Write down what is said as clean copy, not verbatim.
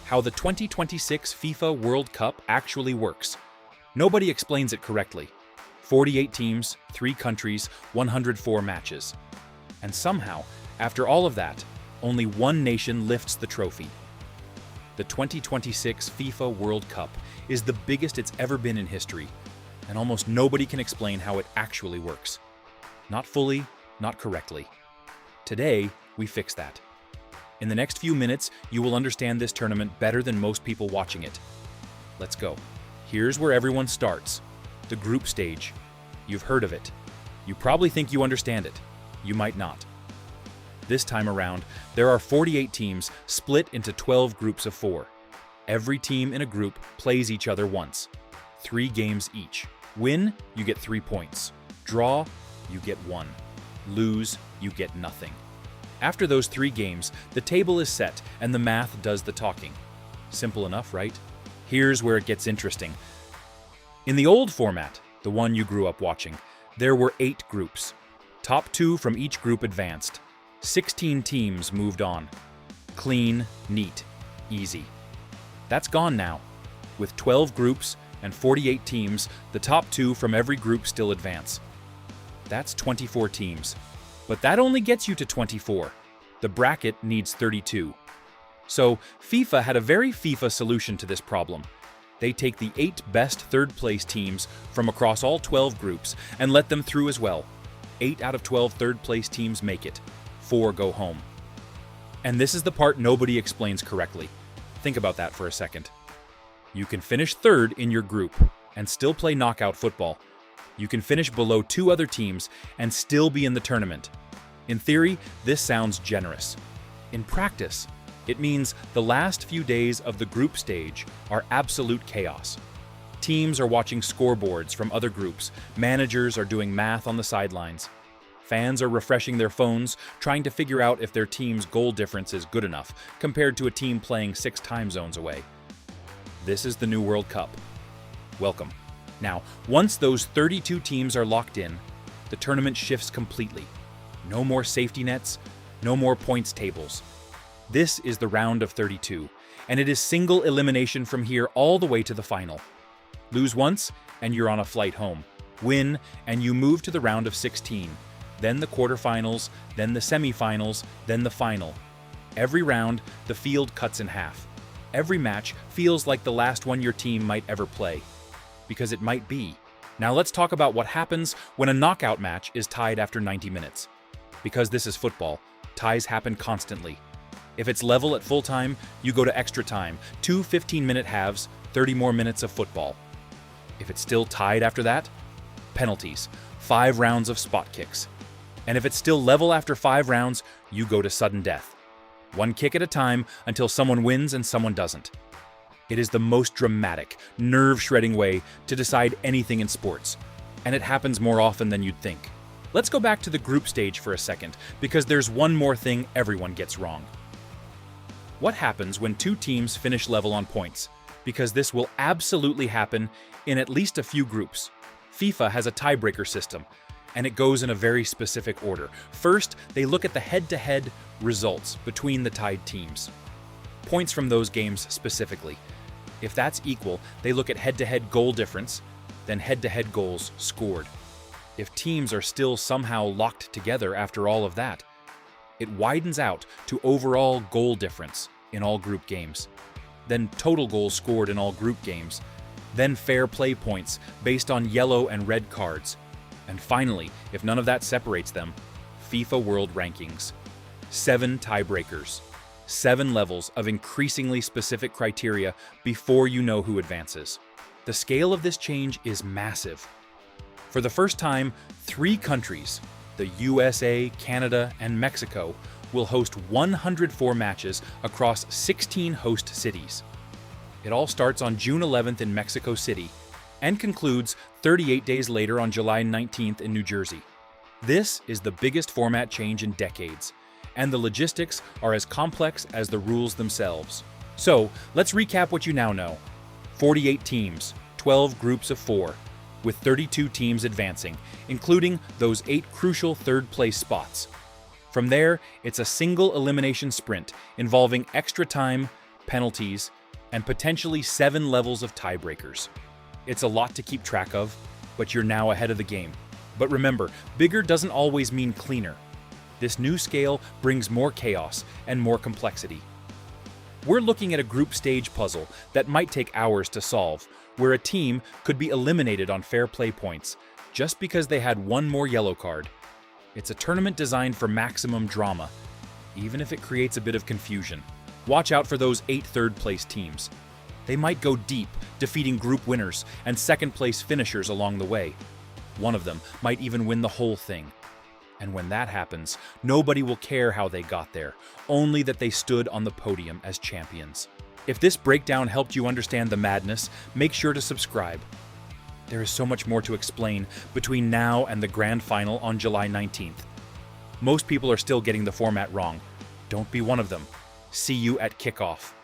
how the 2026 FIFA World Cup actually works. Nobody explains it correctly. 48 teams, 3 countries, 104 matches. And somehow, after all of that, only one nation lifts the trophy. The 2026 FIFA World Cup is the biggest it's ever been in history, and almost nobody can explain how it actually works. Not fully, not correctly. Today, we fix that. In the next few minutes, you will understand this tournament better than most people watching it. Let's go. Here's where everyone starts. The group stage. You've heard of it. You probably think you understand it. You might not. This time around, there are 48 teams split into 12 groups of 4. Every team in a group plays each other once. 3 games each. Win, you get 3 points. Draw, you get 1. Lose, you get nothing. After those 3 games, the table is set and the math does the talking. Simple enough, right? Here's where it gets interesting. In the old format, the one you grew up watching, there were 8 groups. Top 2 from each group advanced. 16 teams moved on. Clean, neat, easy. That's gone now. With 12 groups and 48 teams, the top 2 from every group still advance. That's 24 teams. But that only gets you to 24. The bracket needs 32. So FIFA had a very FIFA solution to this problem. They take the 8 best third-place teams from across all 12 groups and let them through as well. 8 out of 12 third-place teams make it. 4 go home. And this is the part nobody explains correctly. Think about that for a second. You can finish third in your group and still play knockout football. You can finish below 2 other teams and still be in the tournament. In theory, this sounds generous. In practice, it means the last few days of the group stage are absolute chaos. Teams are watching scoreboards from other groups, managers are doing math on the sidelines. Fans are refreshing their phones, trying to figure out if their team's goal difference is good enough compared to a team playing 6 time zones away. This is the new World Cup. Welcome. Now, once those 32 teams are locked in, the tournament shifts completely. No more safety nets, no more points tables. This is the round of 32, and it is single elimination from here all the way to the final. Lose once, and you're on a flight home. Win, and you move to the round of 16. Then the quarterfinals, then the semifinals, then the final. Every round, the field cuts in half. Every match feels like the last one your team might ever play. Because it might be. Now let's talk about what happens when a knockout match is tied after 90 minutes. Because this is football, ties happen constantly. If it's level at full time, you go to extra time, 2 15-minute halves, 30 more minutes of football. If it's still tied after that, penalties, 5 rounds of spot kicks. And if it's still level after 5 rounds, you go to sudden death. 1 kick at a time until someone wins and someone doesn't. It is the most dramatic, nerve-shredding way to decide anything in sports, and it happens more often than you'd think. Let's go back to the group stage for a second, because there's one more thing everyone gets wrong. What happens when 2 teams finish level on points? Because this will absolutely happen in at least a few groups. FIFA has a tiebreaker system, and it goes in a very specific order. First, they look at the head-to-head results between the tied teams. Points from those games specifically. If that's equal, they look at head-to-head goal difference, then head-to-head goals scored. If teams are still somehow locked together after all of that, it widens out to overall goal difference in all group games, then total goals scored in all group games, then fair play points based on yellow and red cards, and finally, if none of that separates them, FIFA World Rankings. 7 tiebreakers. 7 levels of increasingly specific criteria before you know who advances. The scale of this change is massive. For the first time, 3 countries, the USA, Canada, and Mexico, will host 104 matches across 16 host cities. It all starts on June 11th in Mexico City and concludes 38 days later on July 19th in New Jersey. This is the biggest format change in decades, and the logistics are as complex as the rules themselves. So, let's recap what you now know. 48 teams, 12 groups of 4, with 32 teams advancing, including those 8 crucial third-place spots. From there, it's a single elimination sprint involving extra time, penalties, and potentially 7 levels of tiebreakers. It's a lot to keep track of, but you're now ahead of the game. But remember, bigger doesn't always mean cleaner. This new scale brings more chaos and more complexity. We're looking at a group stage puzzle that might take hours to solve, where a team could be eliminated on fair play points just because they had one more yellow card. It's a tournament designed for maximum drama, even if it creates a bit of confusion. Watch out for those 8 third-place teams. They might go deep, defeating group winners and second-place finishers along the way. One of them might even win the whole thing. And when that happens, nobody will care how they got there, only that they stood on the podium as champions. If this breakdown helped you understand the madness, make sure to subscribe. There is so much more to explain between now and the grand final on July 19th. Most people are still getting the format wrong. Don't be one of them. See you at kickoff.